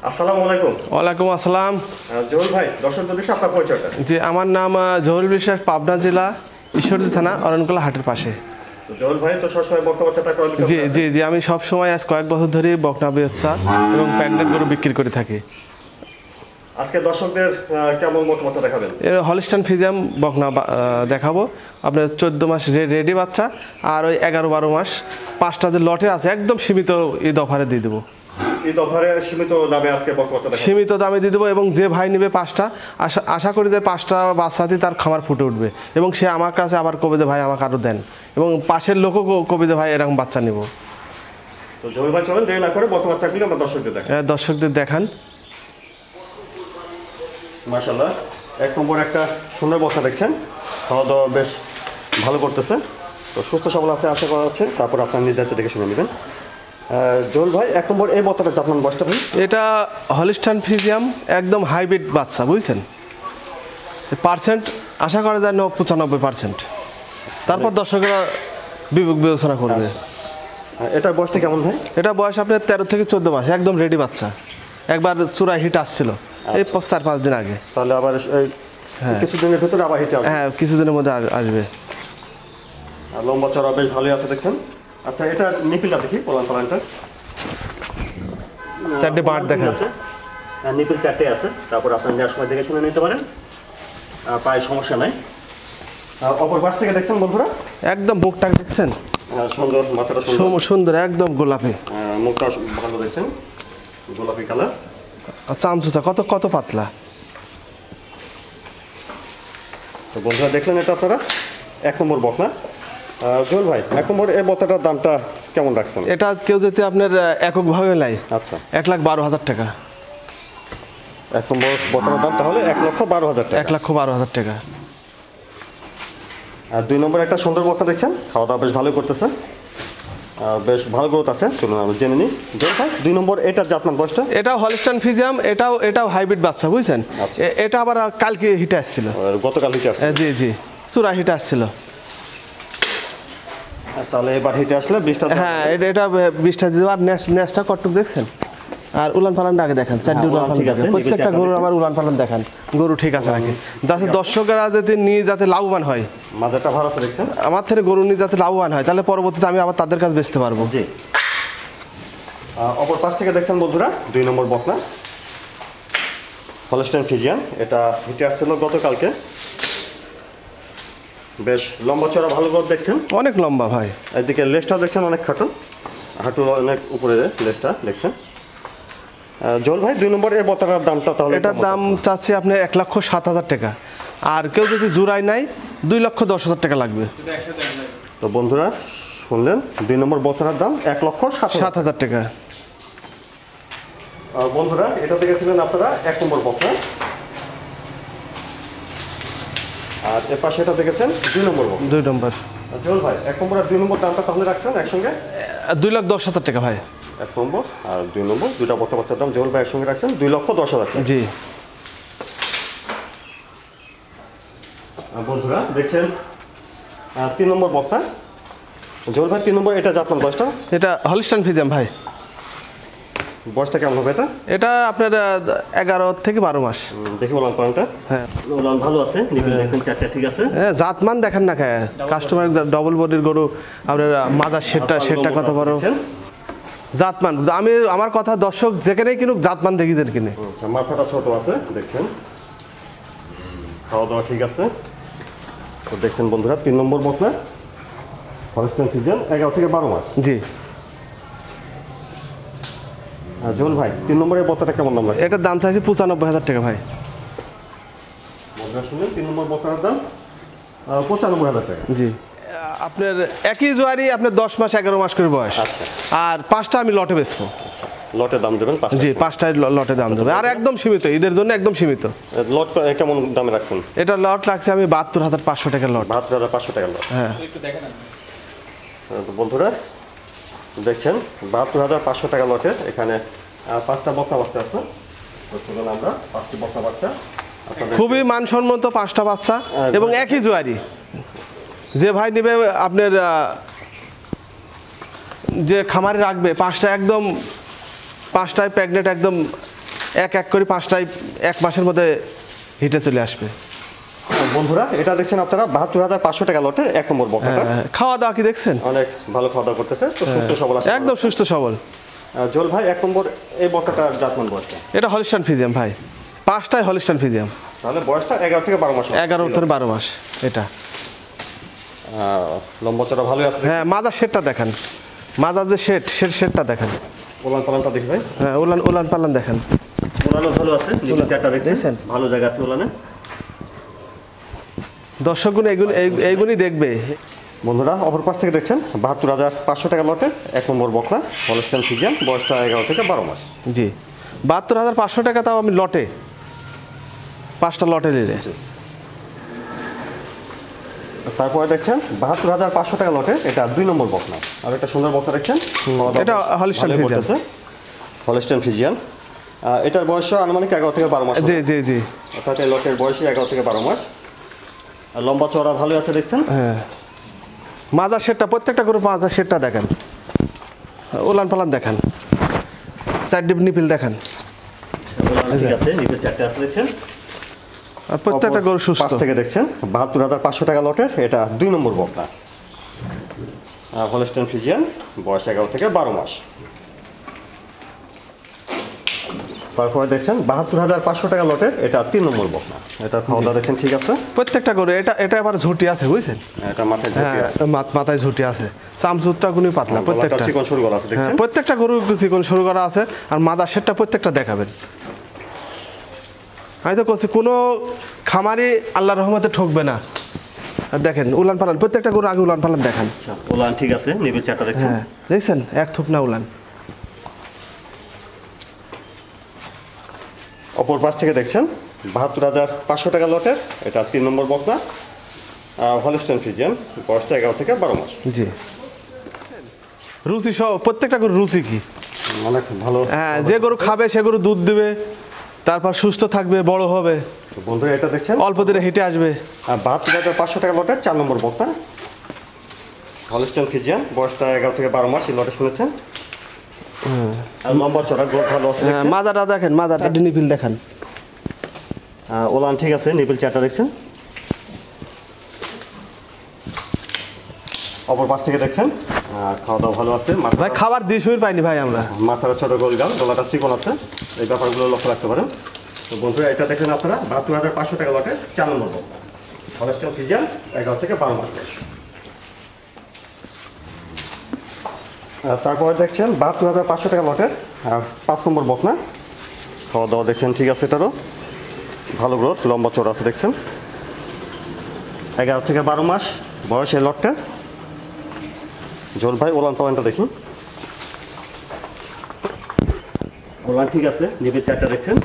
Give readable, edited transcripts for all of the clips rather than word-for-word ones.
আসসালামু আলাইকুম। ওয়ালাইকুম আসসালাম। জহুর ভাই, দর্শকদের দেশে আপনার পরিচয়টা? জি, আমার নাম জহুরুল বিশ্বাস, পাবনা জেলা ঈশ্বরদী থানা অরণকোলা হাটের পাশে। জহুর ভাই তো সবসময় বকনা বাচ্চাটা করে বিক্রি জি করেন? জি জি আমি সব সময় আজ কয়েক বছর ধরে বকনা বাচ্চা এবং প্রেগনেন্ট গরু বিক্রি করে থাকি। আজকে দর্শকদের কেমন বকনা বাচ্চা দেখাবেন? এর হলিস্টান ফ্রিজিয়াম বকনা দেখাবো। আপনার 14 মাস রেডি বাচ্চা, আর ওই 11-12 মাস 5টা যে লটে আছে একদম সীমিত ঈদ অফারে দিয়ে দেবো। ঈদ অফারে সীমিত দামে আজকে বকনা বাচ্চা দেখাবেন? সীমিত দামে দিয়ে দেবো, এবং যে ভাই নেবে 5টা, আশা করি যে 5টা বাচ্চাতেই তার খামার ফুটে উঠবে, এবং সে আমার কাছে আবার কবে যে ভাই আমাকে আরও দেন, এবং পাশের লোকও কবে যে ভাই এরকম বাচ্চা নেব। তো জহুর ভাই চলেন দেরি না করে বকনা বাচ্চাগুলো আমরা দর্শকদের দেখাই। দর্শকদের দেখান। মাশাআল্লাহ, এক নম্বর একটা সুন্দর বকনা দেখছেন, খাওয়া দাওয়া বেশ ভালো করতেছে, তো সুস্থ সবল আছে আশা করা যাচ্ছে। তারপর আপনার নিজ দায়িত্বে দেখে শুনে নেবেন। জহুর ভাই, এক নম্বর এই বকনাটা জাতমান বয়সটা ভাই? এটা হলিস্টান ফ্রিজিয়াম, একদম হাইব্রিড বাচ্চা, বুঝছেন। পার্সেন্ট আশা করা যায় 95%। তারপর দর্শকরা বিবেক বিবেচনা করবে। এটার বয়সটা কেমন ভাই? এটা বয়স আপনার 13 থেকে 14 মাস, একদম রেডি বাচ্চা। একবার চূড়ায় হিট আসছিল এই 4-5 দিন আগে। তাহলে আবার কিছুদিনের ভিতরে আবার হিটে আসবে? হ্যাঁ, কিছুদিনের মধ্যে আসবে। আর লম্বা চড়া বেশ ভালোই আছে দেখছেন। আচ্ছা, এটা নিপিলটা দেখি, পালানটা 4টে বাঁট দেখেন। নিপিল 4টে আছে। তারপর আপনার নেওয়ার সময় দেখে শুনে নিতে পারেন, প্রায় সমস্যা নাই। অপর পাশ থেকে দেখছেন বন্ধুরা, একদম মুখটা দেখছেন, সুন্দর, মাথাটা সুন্দর, একদম গোলাপি। মুখটা ভালো দেখছেন, গোলাপি কালার। চামচুটা কত কত পাতলা। তো বন্ধুরা দেখলেন, এটা আপনারা এক নম্বর বকনা। জহুর ভাই, এক নম্বর এই বকনাটার দামটা কেমন রাখছেন? এটা কেউ যদি আপনার এককভাবে নেয়, আচ্ছা, 1,12,000 টাকা। এক নম্বর বকনার দাম তাহলে 1,12,000 টাকা। 1,12,000 টাকা। আর দুই নম্বর একটা সুন্দর বকনা দেখছেন, খাওয়া দাওয়া বেশ ভালোই করতেছে, বেশ ভালো গ্রোথ আছে। চলুন আমরা জেনে নিই। জহুর ভাই, দুই নম্বর এটার জাতমান বয়সটা? এটাও হলিস্টান ফ্রিজিয়াম, এটাও হাইব্রিড বাচ্চা, বুঝছেন। আচ্ছা। এটা আবার কালকে হিটে আসছিল। গতকাল হিটে আসছে? জি জি, চূড়া হিটে আসছিল। তাহলে এবার হিটে আসলে 20টা। হ্যাঁ, এটা 20টা দিতে। আর নেসটা কটুক দেখছেন, আর উলান পালানটা আগে দেখেন। 4টি উলান পালান দেখেন, প্রত্যেকটা গরু আমার উলান পালান দেখান, গরু ঠিক আছে নাকি, যাতে দর্শকেরা যাতে নিয়ে যাতে লাভবান হয়। মাজাটা ভালো আছে দেখছেন, আমার থেকে গরু নিয়ে যাতে লাভবান হয়, তাহলে পরবর্তীতে আমি আবার তাদের কাছে বেচতে পারবো। জি। অপর পাশ থেকে দেখছেন বন্ধুরা, দুই নম্বর বকনা হলিস্টাইন ফ্রিজিয়ান। এটা হিটে আসছিল গতকালকে, বেশ লম্বা চড়া ভালো গ্রোথ দেখছেন, অনেক লম্বা ভাই। এদিকে লেজটা দেখছেন অনেক খাটো, হাঁটুর অনেক উপরে লেজটা দেখছেন। জহুর ভাই, দুই নম্বর এই বকনাটার দামটা তাহলে? এটার দাম চাচ্ছি আপনার 1,07,000 টাকা, আর কেউ যদি জোড়ায় নাই 2,10,000 টাকা লাগবে। তো বন্ধুরা শুনলেন, দুই নম্বর বকনার দাম 1,07,000 টাকা। বন্ধুরা, এটা দেখেছিলেন আপনারা এক নম্বর বকনা, আর এর পাশে এটা দেখেছেন 2 নম্বর বকনা। 2 নম্বর। জহুর ভাই, এক নম্বর আর 2 নম্বর দামটা তাহলে রাখছেন একসঙ্গে? 2,10,000 টাকা ভাই। এক নম্বর আর 2 নম্বর দুইটা বকনা বাচ্চার দাম জহুর ভাই একসঙ্গে রাখছেন 2,10,000 টাকা। জি। বন্ধুরা দেখছেন 3 নম্বর বকনা। জহুর ভাই, 3 নম্বর এটা জাতমান বয়সটা? এটা হলিস্টান ফ্রিজিয়াম ভাই। বয়সটা কেমন হবে এটা? এটা আপনার 11 থেকে 12 মাস। দেখি বললাম পালনটা। হ্যাঁ, বললাম ভালো আছে, নিপিল দেখেন 4টা ঠিক আছে। হ্যাঁ, জাতমান দেখেন না, কাস্টমার ডবল বডির গরু, আপনার মাদার শেডটা কত বড় জাতমান। আমার কথা, দর্শক যেখানেই কিনুক জাতমান দেখি যেন কিনে। আচ্ছা, মাথাটা ছোট আছে দেখছেন, খাওয়া দাওয়া ঠিক আছে। তো দেখছেন বন্ধুরা, 3 নম্বর বকনা হলিস্টাইন ফ্রিজিয়ান, 11 থেকে 12 মাস। জি। জহুর ভাই, 3 নম্বরের বকনাটা কেমন দাম লাগে? এটার দাম চাইছি 95,000 টাকা ভাই। বন্ধুরা শুনলেন, 3 নম্বর বকনার দাম 95,000 টাকা। জি। আপনার একই জোয়ারি, আপনার 10 মাস 11 মাস করে বয়স। আচ্ছা। আর 5টা আমি লটে বেচবো। লটের দাম দেবেন 5টা? জি, 5টায় লটে দাম দেবে, আর একদম সীমিত, ঈদের জন্য একদম সীমিত। লট কেমন দামে রাখছেন? এটা লট রাখছি আমি 72,500 টাকার লট। 72,500 টাকা লট। হ্যাঁ। তো বন্ধুরা দেখছেন 72,500 টাকা লটে এখানে 5টা বকনা বাচ্চা আছে। তো চলুন আমরা 5টি বকনা বাচ্চা খুবই মানসম্মত 5টা বাচ্চা, এবং একই জোয়ারি। যে ভাই নেবে আপনার যে খামারে রাখবে 5টা একদম, 5টায় প্রেগনেন্ট একদম এক এক করে 5টায় 1 মাসের মধ্যে হিটে চলে আসবে। বন্ধুরা এটা দেখছেন আপনারা ৭২,৫০০ টাকা লটে 1 নম্বর বকনাটা। খাওয়া দাওয়া কি দেখছেন? অনেক ভালো খাওয়া দাওয়া করতেছে, তো সুস্থ সবল আছে একদম সুস্থ সবল। জল ভাই 1 নম্বর এই বকনাটার জাতমান বয়সটা? এটা হলিস্টান ফ্রিজিয়াম ভাই, 5টায় হলিস্টান ফ্রিজিয়াম। তাহলে বয়সটা 11 থেকে 12 মাস। 11 থেকে 12 মাস। এটা লম্বা চড়া ভালোই আছে। হ্যাঁ, মাদার শেডটা দেখেন, মাদার যে শেডটা দেখেন। উলান পালানটা দেখি ভাই। হ্যাঁ, উলান পালান দেখেন। উলানও ভালো আছে, নিচের চারটা দেখছেন, ভালো জায়গা আছে উলানে। দর্শকগুলো এইগুলি দেখবে। বন্ধুরা অপর পাশ থেকে দেখছেন ৭২,৫০০ টাকা লটে 1 নম্বর বকনা হলস্টাইন ফ্রিজিয়ান, বয়সটা 11 থেকে 12 মাস। জি, ৭২,৫০০ টাকা, তাও আমি লটে 5টা লটে নিলে। তারপরে দেখছেন ৭২,৫০০ টাকা লটে, এটা 2 নম্বর বকনা। আর একটা সুন্দর বকনা দেখছেন, এটা হলিস্টাইন ফ্রিজিয়ান। হলস্টাইন ফ্রিজিয়ান, এটার বয়স আনুমানিক 11 থেকে 12 মাস। জি জি জি, অর্থাৎ এই লটের বয়সই 11 থেকে 12 মাস। আর লম্বা চড়া ভালোই আছে দেখছেন। হ্যাঁ, মাদার শেডটা, প্রত্যেকটা গরু মাদার শেডটা দেখেন, উলান পালান দেখেন, 4 ডিপ নিপিল দেখেন। ঠিক আছে, নিচের চারটে আছে দেখছেন। আর প্রত্যেকটা গরু সুস্থ। পাশ থেকে দেখছেন ৭২,৫০০ টাকা লটের, এটা 2 নম্বর বকনা হলস্টাইন ফ্রিজিয়ান, বয়স 11 থেকে 12 মাস। তারপরে দেখছেন ৭২,৫০০ টাকা লটের, এটা 3 নম্বর বকনা। এটা খাওয়া দাওয়া দেখেন ঠিক আছে। প্রত্যেকটা গরু এটা আবার ঝুটি আছে, বুঝছেন? এটা মাথায় ঝুঁকি আছে, মাথায় ঝুটি আছে, চামচুরটা গুলি পাতলা, প্রত্যেকটা চিকন সরু গলা আছে দেখছেন। প্রত্যেকটা গরু চিকন সরু করা আছে। আর মাদার শেডটা প্রত্যেকটা দেখাবেন। আমি তো করছি কোনো খামারি আল্লাহর রহমতে ঠকবে না। আর দেখেন উলান পালান, প্রত্যেকটা গরু আগে উলান পালান দেখান। আচ্ছা, উলান ঠিক আছে, নিবিল চারটা দেখছেন। হ্যাঁ, দেখছেন এক থুপ না উলান। অপর পাশ থেকে দেখছেন ৭২,৫০০ টাকা লটের, এটা 3 নম্বর বকনা হলস্টাইন ফ্রিজিয়ান, বয়সটা 11 থেকে 12 মাস। জি, রুচি সহ প্রত্যেকটা গরু রুচি কি অনেক ভালো। হ্যাঁ, যে গরু খাবে সে গরু দুধ দেবে, তারপর সুস্থ থাকবে, বড় হবে। বন্ধুরা এটা দেখছেন অল্প দিনে হেঁটে আসবে। ৭২,৫০০ টাকা লটের 4 নম্বর বকনা হলস্টাইন ফ্রিজিয়ান, বয়সটা 11 থেকে 12 মাস। এই লটে শুনেছেন। আর লম্বা চড়া গোট ভালো আছে দেখছেন। মাদাটা দেখেন, মাদাটা নিপিল দেখেন। ওলান ঠিক আছে, নিপিল চারটা দেখছেন। অপর পাশ থেকে দেখছেন খাওয়া দাওয়া ভালো আছে। ভাই খাবার দিয়ে শুয়ে পাইনি ভাই আমরা। মাথাটা ছোট গোলগাল, গলাটা চিকন আছে, এই ব্যাপারগুলো লক্ষ্য রাখতে পারেন। তো বন্ধুরা এটা দেখেন আপনারা ৭২,৫০০ টাকা লটে 4 নম্বর বকনা হলস্টাইন ফ্রিজিয়ান, 11 থেকে 12 মাস বয়স। তারপরে দেখছেন ৭২,৫০০ টাকা লটের 5 নম্বর বকনা। খাওয়া দাওয়া দেখছেন ঠিক আছে, এটারও ভালো গ্রোথ, লম্বা চড়া আছে দেখছেন। 11 থেকে 12 মাস বয়স এই লটটা। জল ভাই ওলান পালানটা দেখি। ওলান ঠিক আছে, নিবিড় চারটা দেখছেন।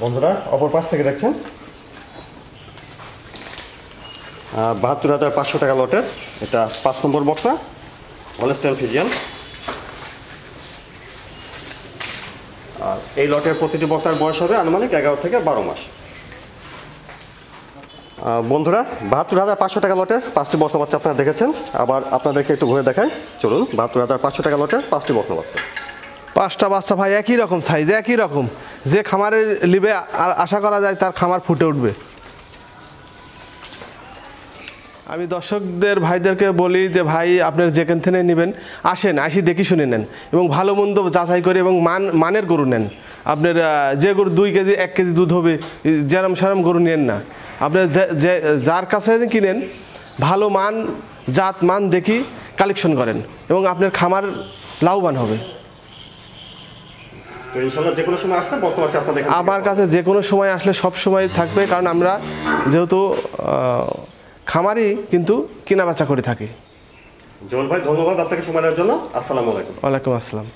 বন্ধুরা অপর পাশ থেকে দেখছেন ৭২,৫০০ টাকা লটের, এটা 5 নম্বর বকনা হলস্টাইন ফ্রিজিয়ান। আর এই লটের প্রতিটি বকনার বয়স হবে আনুমানিক 11 থেকে 12 মাস। বন্ধুরা ৭২,৫০০ টাকা লটের 5টি বকনা বাচ্চা আপনারা দেখেছেন। আবার আপনাদেরকে একটু ঘুরে দেখাই, চলুন। ৭২,৫০০ টাকা লটের 5টি বকনা বাচ্চা। 5টা বাচ্চা ভাই একই রকম সাইজ, একই রকম। যে খামারের লিবে আশা করা যায় তার খামার ফুটে উঠবে। আমি দর্শকদের ভাইদেরকে বলি যে ভাই আপনার যেখান থেকে নেবেন আসেন, আসি দেখি শুনে নেন এবং ভালো মন্দ যাচাই করে এবং মানের গরু নেন। আপনার যে গরু 2 কেজি 1 কেজি দুধ হবে যেরম সেরম গরু নেন না। আপনার যার কাছে কিনেন ভালো মান, জাত মান দেখি কালেকশন করেন এবং আপনার খামার লাভবান হবে। তো ইনশাআল্লাহ যে কোনো সময় আসলে বকনা বাচ্চা আপনাদের আমার কাছে যে কোনো সময় আসলে সব সময় থাকবে, কারণ আমরা যেহেতু খামারি কিন্তু কেনা বেচা করে থাকি। জল ভাই ধন্যবাদ আপনাকে সময় দেওয়ার জন্য। আসসালামু আলাইকুম। ওয়ালাইকুম আসসালাম।